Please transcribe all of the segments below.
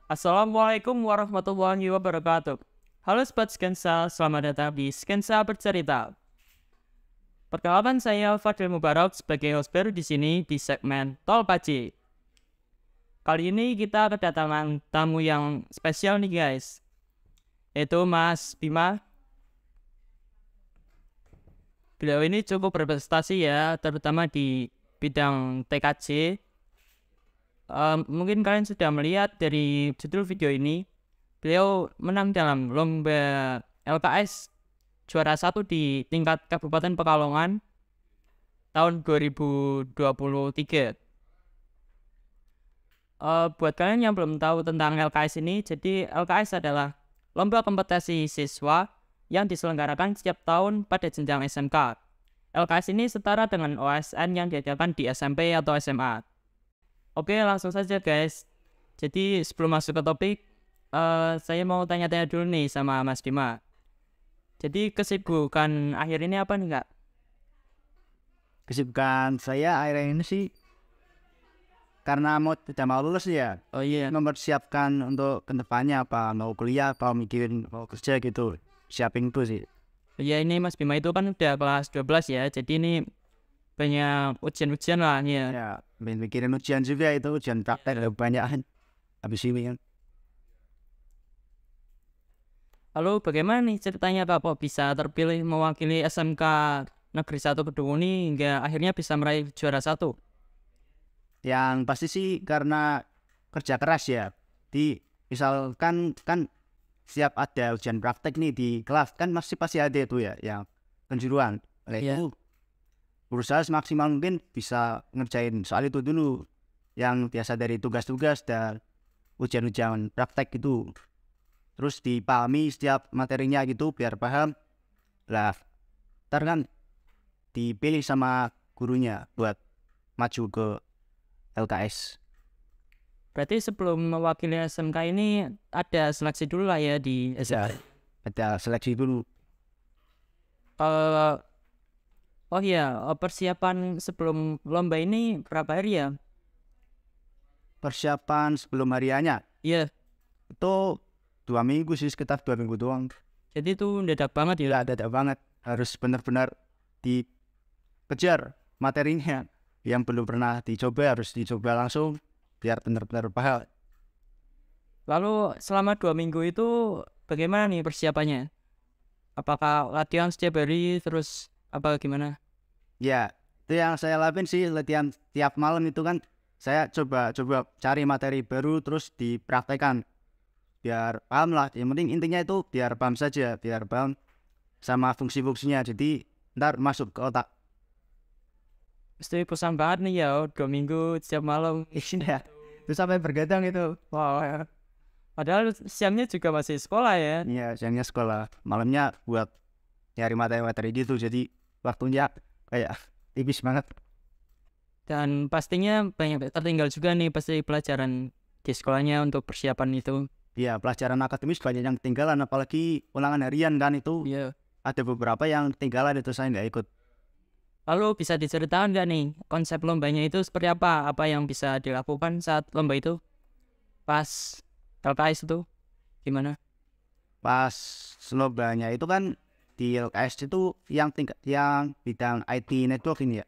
Assalamualaikum warahmatullahi wabarakatuh. Halo Sobat Skensa, selamat datang di Skensa Bercerita. Perkenalkan saya Fadil Mubarak sebagai host baru di sini di segmen Tol Paci. Kali ini kita kedatangan tamu yang spesial nih guys, yaitu Mas Bima. Beliau ini cukup berprestasi ya, terutama di bidang TKJ. Mungkin kalian sudah melihat dari judul video ini, beliau menang dalam lomba LKS juara 1 di tingkat Kabupaten Pekalongan tahun 2023. Buat kalian yang belum tahu tentang LKS ini, jadi LKS adalah lomba kompetisi siswa yang diselenggarakan setiap tahun pada jenjang SMK. LKS ini setara dengan OSN yang diadakan di SMP atau SMA. Oke, langsung saja guys. Jadi sebelum masuk ke topik, saya mau tanya-tanya dulu nih sama Mas Bima. Jadi kesibukan akhir ini apa nih Kak? Kesibukan saya akhir ini sih karena tidak mau lulus ya, Oh iya, mempersiapkan untuk kedepannya apa mau kuliah, apa mikirin mau kerja gitu, siapin itu sih. ya ini Mas Bima itu kan udah kelas 12 ya, jadi ini banyak ujian-ujian lah ya. Ya, mikirin ujian juga itu, ujian praktek kebanyakan habis ini kan. Lalu bagaimana nih ceritanya Kak kok bisa terpilih mewakili SMK Negeri 1 Kedunguni hingga akhirnya bisa meraih juara 1? Yang pasti sih karena kerja keras ya. Misalkan kan siap ada ujian praktek nih di kelas kan pasti ada itu ya yang penjuruan. Oleh Iya. itu berusaha semaksimal mungkin bisa ngerjain soal itu dulu yang biasa dari tugas-tugas dan ujian-ujian praktek gitu, terus dipahami setiap materinya gitu biar paham lah, ntar kan dipilih sama gurunya buat maju ke LKS. Berarti sebelum mewakili SMK ini ada seleksi dulu lah ya di Ya, SMK. ada seleksi dulu. Eh, oh iya, persiapan sebelum lomba ini berapa hari ya? Persiapan sebelum hariannya Iya, itu 2 minggu sih, sekitar 2 minggu doang. jadi itu mendadak banget ya. Ya ada banget, harus benar-benar dikejar materinya yang belum pernah dicoba, harus dicoba langsung biar benar-benar paham. Lalu selama 2 minggu itu bagaimana nih persiapannya? Apakah latihan setiap hari terus apa gimana? Ya, itu yang saya lakuin sih, latihan tiap malam itu kan saya coba cari materi baru terus dipraktekkan biar paham lah. Yang penting intinya itu biar paham saja, biar paham sama fungsi-fungsinya, jadi ntar masuk ke otak. Pasti pusing banget nih ya, 2 minggu setiap malam. Iya, itu sampai bergadang itu. Wow, ya. Padahal siangnya juga masih sekolah ya. Iya, siangnya sekolah, malamnya buat nyari materi-materi gitu, jadi waktunya kayak tipis banget. Dan pastinya banyak tertinggal juga nih pasti pelajaran di sekolahnya untuk persiapan itu. Iya, pelajaran akademis banyak yang ketinggalan, apalagi ulangan harian kan itu Iya. ada beberapa yang ketinggalan, itu saya nggak ikut. Lalu bisa diceritakan nggak nih konsep lombanya itu seperti apa? Apa yang bisa dilakukan saat lomba itu? Pas LKS itu gimana? Pas lombanya itu kan di LKS itu yang bidang IT networking ya,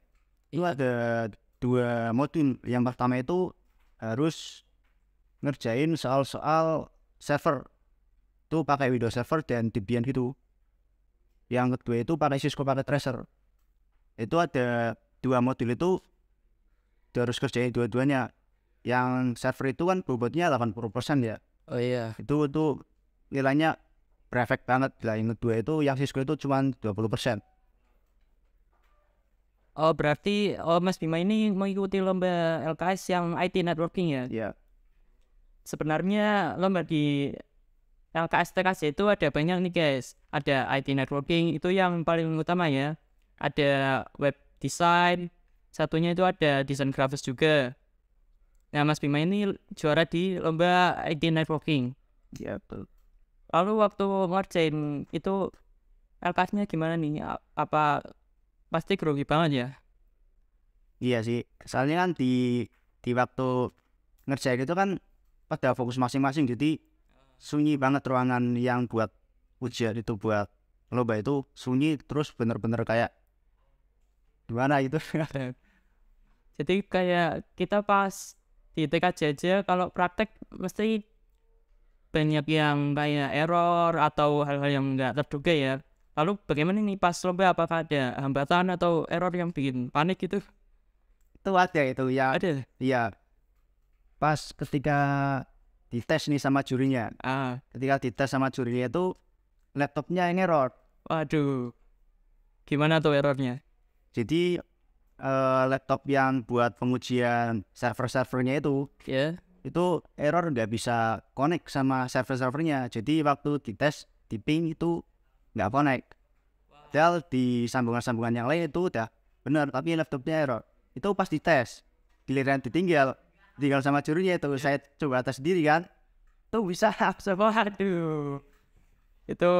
itu ada 2 modul. Yang pertama itu harus ngerjain soal-soal server, itu pakai Windows Server dan Debian gitu. Yang kedua itu pakai Cisco Packet Tracer. Itu ada 2 modul itu harus kerjain dua-duanya. Yang server itu kan bobotnya 80% ya, Oh iya. itu nilainya berefek banget. Lah yang kedua itu yang Cisco itu cuma 20%. Oh berarti Mas Bima ini mengikuti lomba LKS yang IT networking ya? Ya, Sebenarnya lomba di LKS TKJ itu ada banyak nih guys. Ada IT networking itu yang paling utama ya. Ada web design, satunya itu ada desain grafis juga. Nah Mas Bima ini juara di lomba IT networking. ya betul. Lalu waktu ngerjain itu LKS-nya gimana nih? Apa pasti grogi banget ya? Iya sih, soalnya kan di waktu ngerjain itu kan pada fokus masing-masing, jadi sunyi banget ruangan yang buat ujian itu, buat lomba itu sunyi, terus bener-bener kayak gimana gitu. Jadi kayak kita pas di TKJ aja kalau praktek mesti banyak yang kayak error atau hal-hal yang nggak terduga ya. Lalu bagaimana nih pas lomba, apakah ada hambatan atau error yang bikin panik gitu? Itu ada itu ya. Ada. Iya, pas ketika dites nih sama jurinya, ketika dites sama jurinya itu laptopnya ini error. Waduh, gimana tuh errornya? Jadi laptop yang buat pengujian server-servernya itu error, nggak bisa connect sama server-servernya. Jadi waktu dites di ping itu nggak connect. Padahal di sambungan-sambungan yang lain itu udah benar, tapi laptopnya error. Itu pas dites, giliran tinggal sama jurinya itu, saya coba tes sendiri kan, tuh bisa. Waduh, itu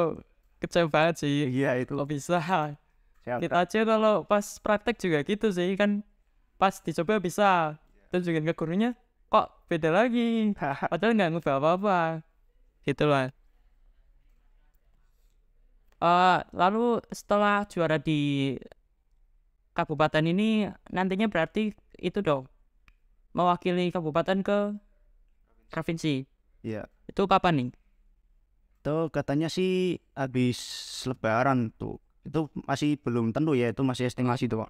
kecewa banget sih. Iya itu. Kok bisa? Kita aja kalau pas praktek juga gitu sih kan, pas dicoba bisa, terus juga ke gurunya kok beda lagi, padahal nggak ngubah apa-apa gitu lah. Lalu setelah juara di kabupaten ini nantinya berarti itu dong mewakili kabupaten ke provinsi. Iya. Itu kapan nih? Itu katanya sih habis lebaran tuh. Itu masih belum tentu ya, itu masih estimasi tuh.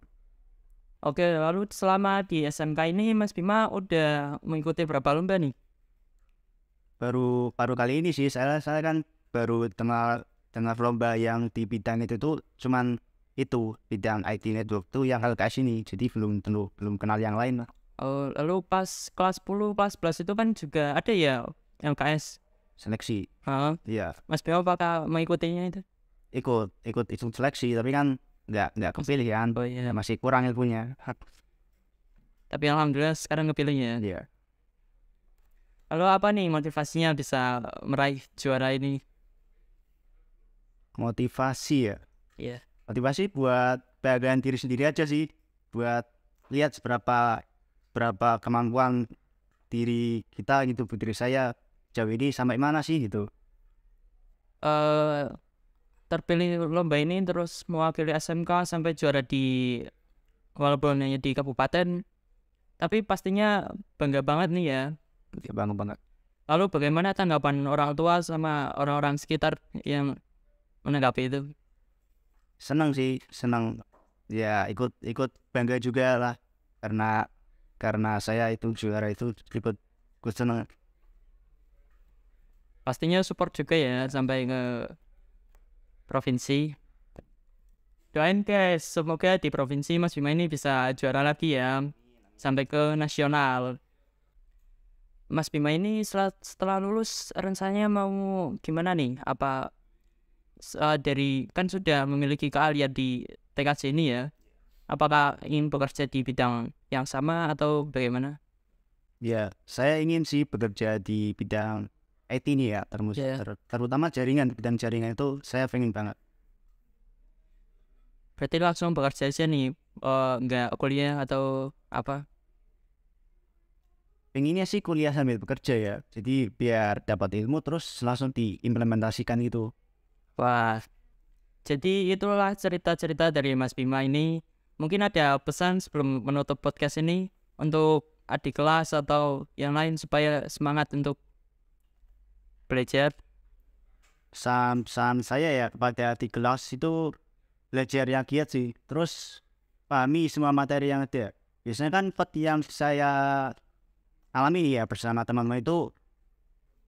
Oke, lalu selama di SMK ini Mas Bima udah mengikuti berapa lomba nih? Baru kali ini sih, saya kan baru dengar lomba yang di bidang itu tuh cuman itu bidang IT network tuh yang LKS ini, jadi belum kenal yang lain lah. Oh, lalu pas kelas 10, kelas 11 itu kan juga ada ya LKS Seleksi. Iya. Mas Bima apakah mengikutinya itu? Ikut seleksi, tapi kan nggak kepilih kan. Oh iya. Masih kurang ilmunya. Tapi alhamdulillah sekarang kepilihnya. Iya. Lalu apa nih motivasinya bisa meraih juara ini? Motivasi ya. Iya. Motivasi buat banggain diri sendiri aja sih, buat lihat seberapa kemampuan diri kita gitu, diri saya jauh ini sampai mana sih gitu. Terpilih lomba ini terus mewakili SMK sampai juara di walaupun hanya di kabupaten, tapi pastinya bangga banget nih ya. Bangga banget. Lalu bagaimana tanggapan orang tua sama orang-orang sekitar yang menanggapi itu? Senang sih, ya, ikut bangga juga lah, karena saya itu juara itu, ikut senang. Pastinya support juga ya sampai ke provinsi. Doain guys, semoga di provinsi Mas Bima ini bisa juara lagi ya, sampai ke nasional. Mas Bima ini setelah lulus rencananya mau gimana nih? Apa dari kan sudah memiliki keahlian di TKJ ini ya, apakah ingin bekerja di bidang yang sama atau bagaimana? Ya, saya ingin sih bekerja di bidang IT ini ya, terutama jaringan. Bidang jaringan itu saya pengen banget. Berarti langsung bekerja aja nih, nggak kuliah atau apa? Pengennya sih kuliah sambil bekerja ya, jadi biar dapat ilmu terus langsung diimplementasikan gitu. Wah, jadi itulah cerita-cerita dari Mas Bima ini. Mungkin ada pesan sebelum menutup podcast ini untuk adik kelas atau yang lain supaya semangat untuk belajar. Pesan saya ya kepada adik kelas itu belajar yang giat sih, terus pahami semua materi yang ada. Biasanya kan yang saya alami ya bersama teman-teman itu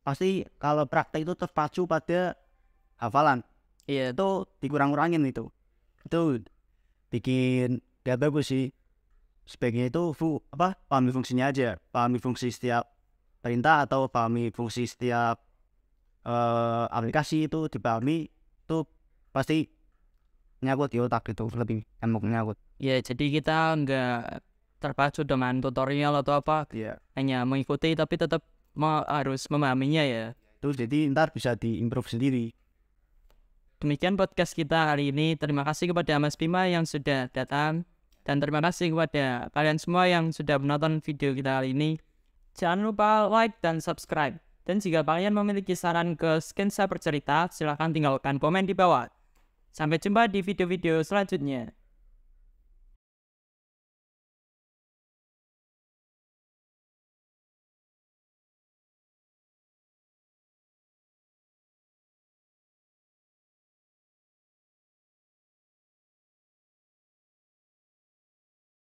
pasti kalau praktek itu terpacu pada hafalan. Iya. Itu dikurang-kurangin itu bikin gak bagus sih. Sebaiknya itu pahami fungsinya aja, pahami fungsi setiap perintah atau pahami fungsi setiap aplikasi itu dipahami, itu pasti nyangkut di otak, itu lebih nyangkut. Ya, jadi kita nggak terpacu dengan tutorial atau apa, hanya mengikuti tapi tetap harus memahaminya ya. Itu jadi ntar bisa diimprove sendiri. Demikian podcast kita hari ini. Terima kasih kepada Mas Bima yang sudah datang, dan terima kasih kepada kalian semua yang sudah menonton video kita hari ini. Jangan lupa like dan subscribe. Dan jika kalian memiliki saran ke Skensha Bercerita, silahkan tinggalkan komen di bawah. Sampai jumpa di video-video selanjutnya.